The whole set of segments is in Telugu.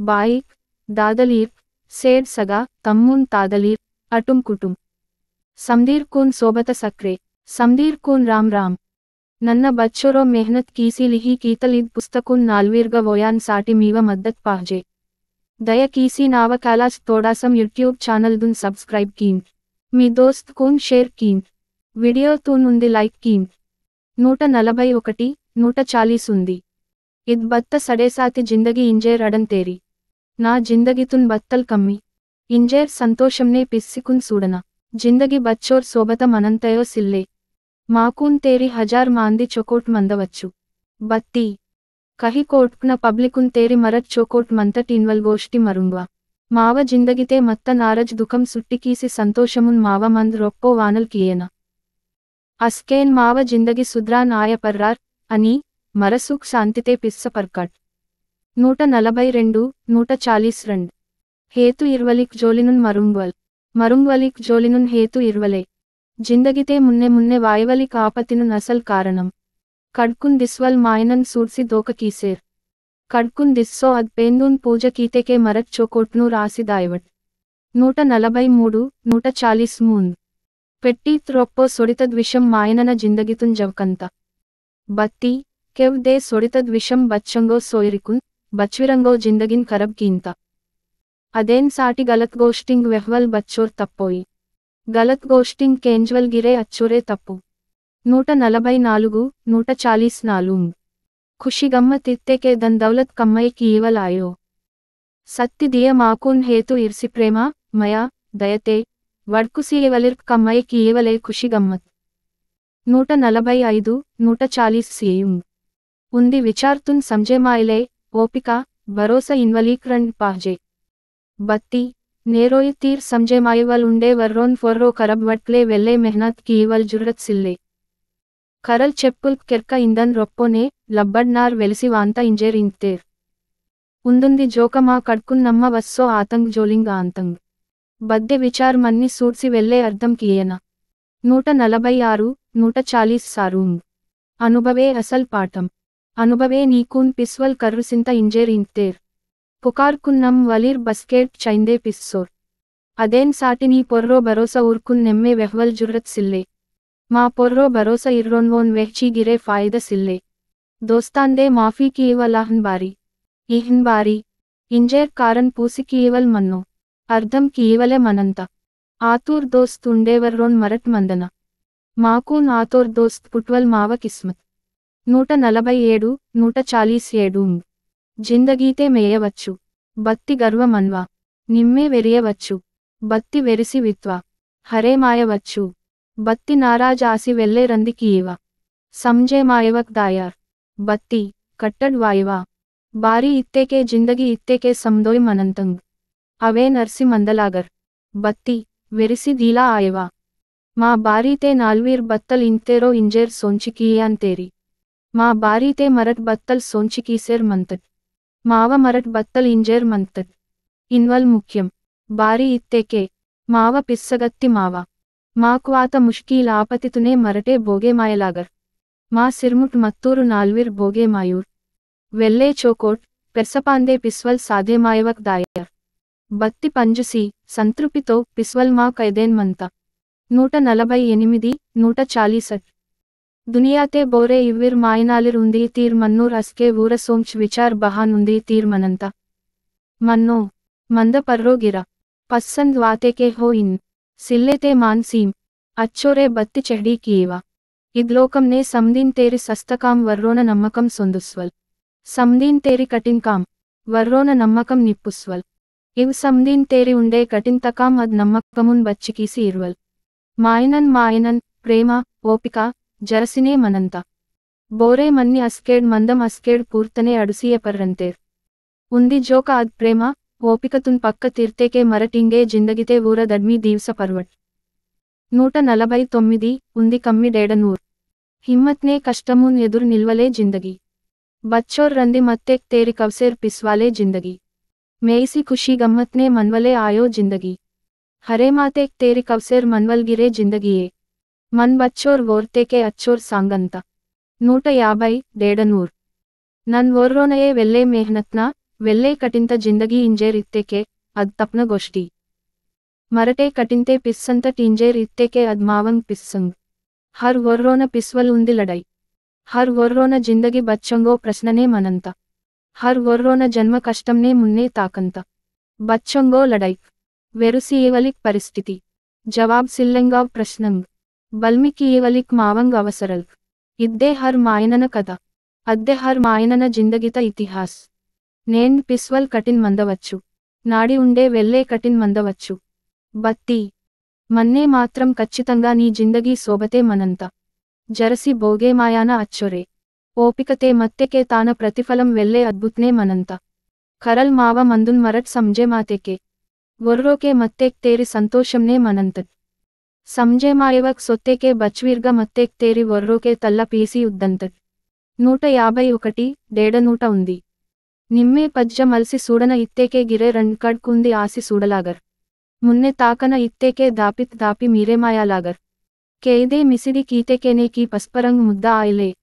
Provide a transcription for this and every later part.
బాయిక్ దాదలీర్ సేడ్ సగా తమ్మున్ తాదలీర్ అటుం కుటుం समदीर कून सोबत सक्रे समदीर कून राम राम नन्न बच्चोरो मेहनत कीसी लिही कीतल इद पुस्तकून नाल्वीर्ग वोयान साटी मीव मद्दत पाहजे दया कीसी नाव कालाच तोडासम यूट्यूब ఛానల్ दुन सब्सक्राइब कीन మీ దోస్త్ కూన్ షేర్ कीन వీడియో తూన్ ఉంది లైక్ कीन 141 140 ఉంది ఇద్ బత్త సడేసాతి జిందగీ ఇంజేర్ అడన్ తేరి నా జిందగీతున్ బత్తల్ కమ్మి ఇంజేర్ సంతోషంనే పిస్సికున్ సూడన జిందగి బచ్చోర్ సోబత మనంతయో సిల్లే మాకూన్ తేరి హజార్ మాంది చొకోట్ మందవచ్చు బత్తి కహి కోట్న పబ్లికున్ తేరి మరట్ చొకోట్ మంతట్ ఇన్వల్ గోష్టి మరుంగ్వా మావ జిందగితే మత్త నారజ్ దుఃఖం సుట్టికీసి సంతోషమున్ మావ మంద్ రొప్పో వానల్ కియేన అస్కేన్ మావ జిందగి సుద్రాన్ ఆయ పర్రార్ అని మరసుక్ శాంతితే పిస్స పర్కట్ 142 142 హేతు ఇర్వలిక్ జోలినున్ మరుంగ్వలిక్ జోలినున్ హేతు ఇర్వలే జిందగితే మున్నె వాయవలిక్ ఆపతినున్ అసల్ కారణం కడ్కున్ దిస్వల్ మాయనన్ సూడ్సి దోక కీసేర్ కడ్కున్ దిస్సో అద్ పేందూన్ పూజ కీతేకే మరట్ చోకోట్ను రాసి దాయవట్ 143 143 పెట్టీత్ రొప్పో సొడితద్ విషం మాయనన జిందగితున్ జవకంత బత్తి కెవ్ దే సొడితద్ విషం బచ్చంగో సోయిరికున్ బచ్విరంగో జిందగిన్ కరబ్ కీంత అదేన్ సాటి గలత్ గోష్టింగ్ వెహ్వల్ బచ్చోర్ తప్పోయి గలత్ గోష్టింగ్ కేంజ్వల్ గిరే అచ్చోరే తప్పు 144 144 ఖుషి గమ్మత్ ఇత్తేకే దన్ దౌలత్ కమ్మయ్ కీవల్ ఆయో సత్తి దియ మాకూన్ హేతు ఇర్సి ప్రేమ మయా దయతే వడ్కుసీయవలిర్క్ కమ్మయ్ కీవలే ఖుషి గమ్మత్ 145 140 ఉంది విచార్తున్ సంజేమాయిలే ఓపిక భరోసా ఇన్వలీక్రండ్ పాహ్జే బత్తి నేరోయి తీర్ సంజేమాయివల్ ఉండే వర్రోన్ ఫొర్రో కరబ్ వట్లే వెల్లే మెహనత్ కీవల్ జుర్రత్ సిల్లే కరల్ చెప్పుల్ కెర్క ఇందన్ రొప్పోనే లబ్బడ్ నార్ వెలిసి వాంత ఇంజేర్ ఇంతేర్ ఉందుంది జోకమా కడ్కున్ నమ్మ వస్సో ఆతంగ్ జోలింగ్ ఆంతంగ్ బద్దె విచార్ మన్ని సూడ్సి వెల్లే అర్థం కియేన 146 140 అనుభవే అసల్ పాఠం అనుభవే నీకూన్ పిస్వల్ కర్రుసింత ఇంజేర్ ఇంతేర్ పుకార్కున్నం వలీర్ బస్కేట్ చైందే పిస్సోర్ అదేన్ సాటి నీ పొర్రో భరోసా ఊర్కున్ నెమ్మే వెహ్వల్ జుర్రత్ సిల్లే మా పొర్రో భరోసా ఇర్రోన్వోన్ వెహ్చీ గిరే ఫాయిద సిల్లే దోస్తాందే మాఫీ కీవల్ ఇహ్న్ బారీ ఇంజేర్ కారన్ పూసి కీవల్ మన్నో అర్థం కీవలే మనంత ఆతూర్ దోస్త్ ఉండేవర్రోన్ మరట్ మందన మాకూన్ ఆతోర్ దోస్త్ పుట్వల్ మావ కిస్మత్ 147 147 జిందగీతే మేయవచ్చు బత్తి గర్వమన్వా నిమ్మే వెరియవచ్చు బత్తి వెరిసి విత్వా హరే మాయవచ్చు బత్తి నారాజ్ ఆసి వెల్లే రంది కీవా సంజే మాయవక్ దాయార్ బత్తి కట్టడ్ వాయువా బారీ ఇత్తేకే జిందగి ఇత్తేకే సందోయ్ మనంతంగ్ అవే నర్సి మందలాగర్ బత్తి వెరిసి దీలా ఆయవా మా బారీతే నాల్వీర్ బత్తల్ ఇంతేరో ఇంజేర్ సోంచికీయాన్ తేరి మా బారీతే మరట్ బత్తల్ సోంచికీసేర్ మంతట్ మావ మరట్ బత్తల్ ఇంజేర్ మంతట్ ఇన్వల్ ముఖ్యం బారీ ఇత్తేకే మావ పిస్సగత్తి మావ మాకువాత ముష్కీల్ ఆపతితునే మరటే భోగేమాయలాగర్ మా సిర్ముట్ మత్తూరు నాల్వీర్ భోగేమాయూర్ వెల్లే చోకోట్ పెర్సపాందే పిస్వల్ సాధేమాయవక్ దాయర్ బత్తి పంజుసి సంతృప్తితో పిస్వల్ మా కైదేన్ మంత 148 140 దునియాతే బోరే ఇవ్విర్ మాయనాలిర్ ఉంది తీర్ మన్నూర్ అస్కే ఊర సోంచ్ విచార్ బహాన్ ఉంది తీర్ మనంత మన్నో మంద పర్రో గిర పస్సంద్ వాతేకే హో ఇన్ సిల్లేతే మాన్సీం అచ్చోరే బత్తి చెహ్డీ కీవా ఇద్లోకంనే సందీన్ తేరి సస్తకాం వర్రోన నమ్మకం సొందుస్వల్ సందీన్ తేరి కఠిన్కాం వర్రోన నమ్మకం నిప్పుస్వల్ ఇవ్ సందీన్ తేరి ఉండే కఠిన్తకాం అద్ నమ్మకమున్ బచ్చికీసి ఇర్వల్ మాయనన్ ప్రేమ ఓపిక జరసినే మనంత బోరే మన్ని అస్కేడ్ మందం అస్కేడ్ పూర్తనే అడుసియ పర్రంతేర్ ఉంది జోక అద్ ప్రేమ ఓపికతున్ పక్క తీర్తేకే మరటింగే జిందగితే ఊర దడ్మీ దీవ్స పర్వట్ 149 ఉంది కమ్మి డేడనూర్ హిమ్మత్నే కష్టమున్ ఎదురు నిల్వలే జిందగీ బచ్చోర్ రంది మత్తేక్ తేరి కవ్సేర్ పిస్వాలే జిందగీ మేయిసి ఖుషీ గమ్మత్నే మన్వలే ఆయో జిందగీ హరేమాతేక్ తేరి కవ్సేర్ మన్వల్ గిరే జిందగీయే మన్ బచ్చోర్ వోర్తేకే అచ్చోర్ సాంగంత 150 డేడనూర్ నన్ ఓర్రోనయే వెల్లే మెహనత్నా वेल्ले कटिंत जिंदगी इंजेर इत्ते के अद तपन गोष्टी मरटे कटिंते पिस्संत टिंजेर इत्ते के अद मावंग पिस्संग हर वर्रोन पिस्वल उंदी लड़ाई हर वर्रोन जिंदगी बच्चंगो प्रश्नने मनंत हर वर्रोन जन्म कष्टंने मुन्ने ताकंत बच्चंगो लड़ाई वेरुसी ఏవలిక్ परिस्थिति जवाब सिल्लंगाव प्रश्नंग बल्मिकी ఏవలిక్ मावंग अवसरल इद्दे हर मायनन कथा अद्दे हर मायनन जिंदगित इतिहास నేను పిస్వల్ కటిన్ మందవచ్చు నాడి ఉండే వెళ్ళే కటిన్ మందవచ్చు బత్తి మన్నే మాత్రం ఖచ్చితంగా నీ జిందగీ సోబతే మనంత జరసి భోగే మాయాన అచ్చొరే ఓపికతే మత్తెకే తాన ప్రతిఫలం వెళ్ళే అద్భుత్నే మనంత కరల్ మావ మందున్ మరట్ సంజే మాతేకే वर्रोके मत्तेक तेरी संतोषमने मनंतत समझे मायवक सोत्तेके बच्वीर्ग मत्तेक तेरी वर्रोके तल्ला पीसी उद्दंतत 151 डेडनूट उंदी निम्मे पज्ज मल्सी सूडन इत्तेके गिरे रंड कड़कुंदी आसी सूडलागर मुन्ने ताकन इत्तेके दापित दापि मीरे मायालागर केदे मिसिडी कीतेकेने की पस्परंग मुद्दा आयले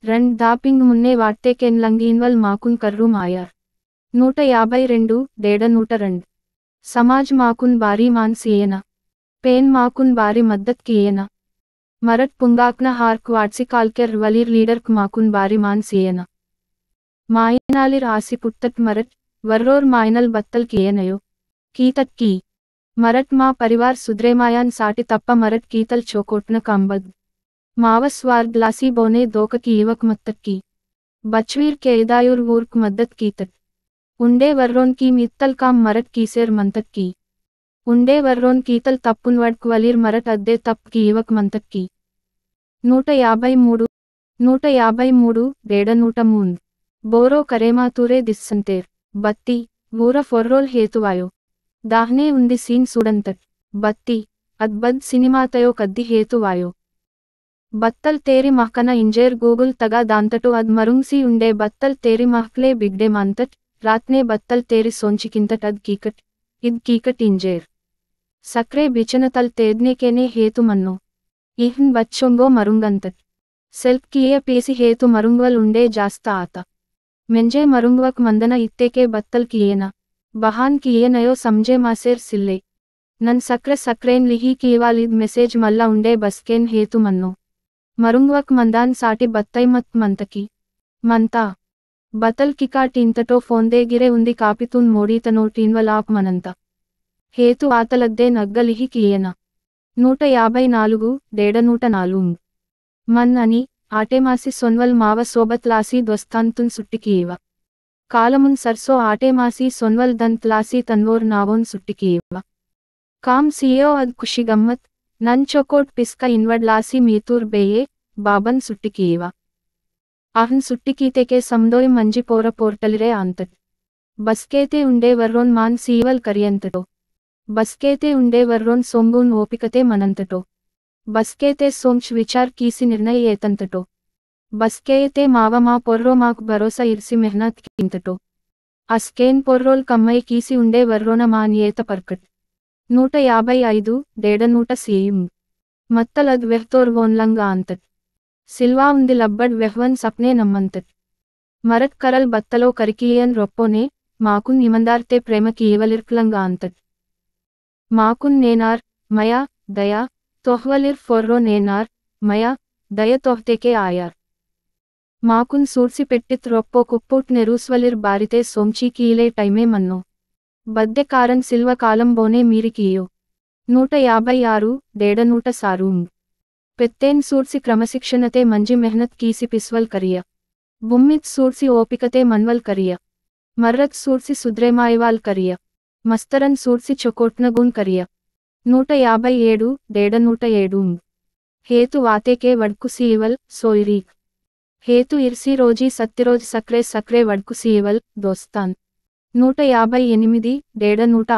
रंड दापिंग मुन्ने वाट्तेकेन लंगीन्वल माकुन कर्रू मायार 152 डेडनूट रंड समाज माकुन बारी मान सियेना पेन माकुन बारी मद्दत कियेना मरट पुंगाकन हार्क वाट्सी कालकेर वलीर लीडर माकुन बारी मान सियेना मायनालिर आसी पुट्टत मरट वर्रोर मायनल बत्तल कियेनयो कीतत की मरट मा परिवार सुद्रे मायान साटी तप्प मरट कीतल चोकोटन कांबद माव स्वार्ग लासी बोने दोक की युवक मत्तत की बच्वीर के इदायुर वूर्क मद्दत कीतत उंडे वर्रोन की मित्तल काम मरट कीसेर मंतत की उंडे वर्रोन कीतल तप्पुन वड्क वलीर मरट अद्दे तप्प की युवक मंतत की 153 डेडनूट बोरो करेमातूरे दिस्संतेर बत्ती वूर फोर्रोल हेतुवायो दाहने उंदी सीन सुडंतट बत्ती अद्बद सिनिमातयो कद्दी हेतुवायो बत्तल तेरी महकन इंजेर गूगल तगा दांतटो अद मरुंगसी उंडे बत्तल तेरी महकले बिगडे मंतट रातने बत्तल तेरी सोंचिकिंतट अद कीकट इद कीकट इंजेर सक्रे बिचन तल तेदने केने हेतु मन्नो इहन बच्चोंगो मरुंगंतट सेल्फ किए पेसी हेतु मरुंगवल उंडे जास्ता आता मेंजे मरुंगवक मंदन इत्तेके बत्तल किएना बहान किए नयो समझे मासेर सिल्ले नन सक्रे सक्रेन लिही कीवालिद मेसेज मल्ला उंडे बस्केन हेतु मन्नो मरुंगवक मंदान साटी बत्तई मत मंतकी मंता बतल किका टींतटो फोंदे गिरे उंदी कापितुन मोडीतनो टीन्वल आप मనంత हेतु आतलद्दे नग्गलिही कियेना 154 डेडनूट मन अनि आटेमासी सोन्वल माव सोबत लासी द्वस्तांतुन सुट्टिकीव कालमुन सरसो आटेमासी सोन्वल दंत लासी तन्वोर नावोन सुट्टिकीव काम सीओ अद खुशी गम्मत नन चोकोट पिस्का इनवड लासी मीतूर बेये बाबन सुट्टिकीव आहन सुट्टिकीतेके समदोय मंजी पोर पोर्टलिरे आंतट बस्केते उंडे वर्रोन मान सीवल करियंतटो बस्केते उंडे वर्रोन सोंगून ओपिकते मनंतटो बस्केते सोंच विचार कीसी निर्णय येतंतटो बस्केते माव मा पोर्रो माक भरोसा इर्सी मेहनत कींतटो अस्केन पोर्रोल कम्मई कीसी उंडे वर्रोन मान येत पर्कट 155 डेडनूट सीयुंग मत्तल अद वेहतोर वोनलंग आंतट सिल्वा उंदी लब्बड वेहवन सपने नम्मंतट मरट करल बत्तलो करिकियन रोप्पोने माकुन निमंदार्ते प्रेम कीवलिर्कलंग आंतट माकुन नेनार मया दया तोहवलिर फोर्रो नेनार मया दय तोहतेके आयार माकुन सूर्सी पेट्टित रोप्पो कुप्पूट नेरूस्वलिर बारिते सोमची कीले टैमे मन्नो बद्दे कारन सिल्व कालम बोने मीरी कीयो 156 डेडनूट सारूंग पेत्तेन सूर्सी क्रमशिक्षणते मंजी मेहनत कीसी पिस्वल करिय बुम्मित सूर्सी ओपिकते मनवल करिय मर्रत सूर्सी सुद्रेमायवाल करिय मस्तरन सूर्सी चोकोट्न गुण करिय 157 डेडनूट हेतु वातेके वड्कु सीवल सोइरीक हेतु इर्सी रोजी सत्तिरोज सक्रे सक्रे वड्कु सीवल दोस्तान 158 डेडनूट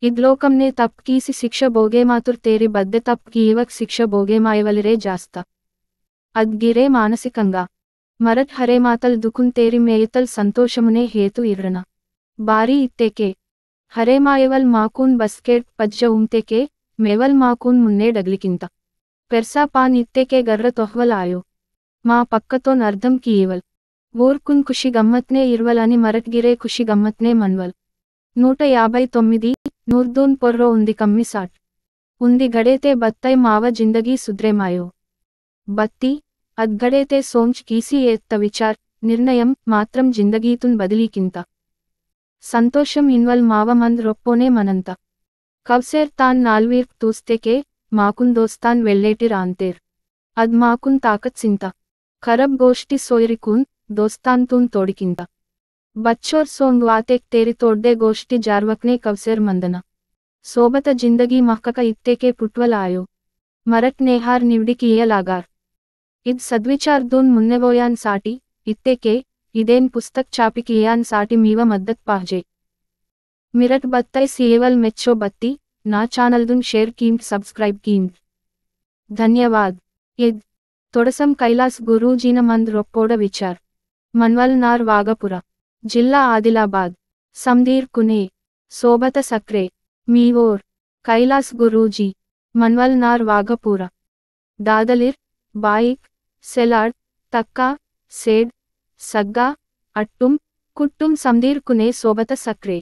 इद्लोकंने तप कीसी शिक्ष भोगे मातुर तेरी बद्दे तप कीवक शिक्ष भोगे मायवलिरे जास्ता अद्गिरे मानसिकंगा मरट हरे मातल दुकुन तेरी मेयतल संतोषमुने हेतु इर्रना बारी इत्तेके हरे मायवल माकून बस्केट पज्ज उम्तेके मेवल माकून मुन्ने डग्लिकिंता पेर्सा पान इत्तेके गर्र तोहवल आयो मा पक्कतो नर्धम कीवल ఊర్కున్ ఖుషి గమ్మత్నే ఇర్వల్ అని మరట్గిరే ఖుషి గమ్మత్నే మన్వల్ 159 నూర్దూన్ పొర్రో ఉంది కమ్మి సాట్ ఉంది గడేతే బత్తై మావ జిందగీ సుద్రేమాయో బత్తి అద్గడేతే సోంచ్ కీసి ఏత్త విచార్ నిర్ణయం మాత్రం జిందగీతున్ బదిలీకింత సంతోషం ఇన్వల్ మావ మంద్ రొప్పోనే మనంత కవ్సేర్ తాన్ నాల్వీర్క్ తూస్తేకే మాకున్ దోస్తాన్ వెళ్ళేటి రాంతేర్ అద్ మాకున్ తాకత్ సింత ఖరబ్ గోష్టి సోయిరికూన్ దోస్తాన్ తూన్ తోడికింత బచ్చోర్ సోంగ్ వాతేక్ తేరి తోడ్దే గోష్టి జార్వక్నే కవ్సేర్ మందన సోబత జిందగీ మహ్కక ఇత్తేకే పుట్వల్ ఆయో మరట్ నేహార్ నివ్డికి ఇయలాగార్ ఇద్ సద్విచార్ దూన్ మున్నెవోయాన్ సాటి ఇత్తేకే ఇదేన్ పుస్తక్ చాపికి ఇయాన్ సాటి మీవ మద్దత్ పాహ్జే మిరట్ బత్తై సియేవల్ మెచ్చో బత్తి నా ఛానల్దున్ షేర్ కీమ్ట్ సబ్స్క్రైబ్ కీమ్ట్ ధన్యవాద్ ఇద్ తొడసం కైలాస్ గురూజీన మంద్ రొప్పోడ విచార్ మన్వల్ నార్ వాగపుర జిల్లా ఆదిలాబాద్ సందీర్ కునే సోబత సక్రే మీవోర్ కైలాస్ గురూజీ మన్వల్ నార్ వాగపూర దాదలిర్ బాయిక్ సెలాడ్ తక్కా సేడ్ సగ్గా అట్టుం కుట్టుం సందీర్ కునే సోబత సక్రే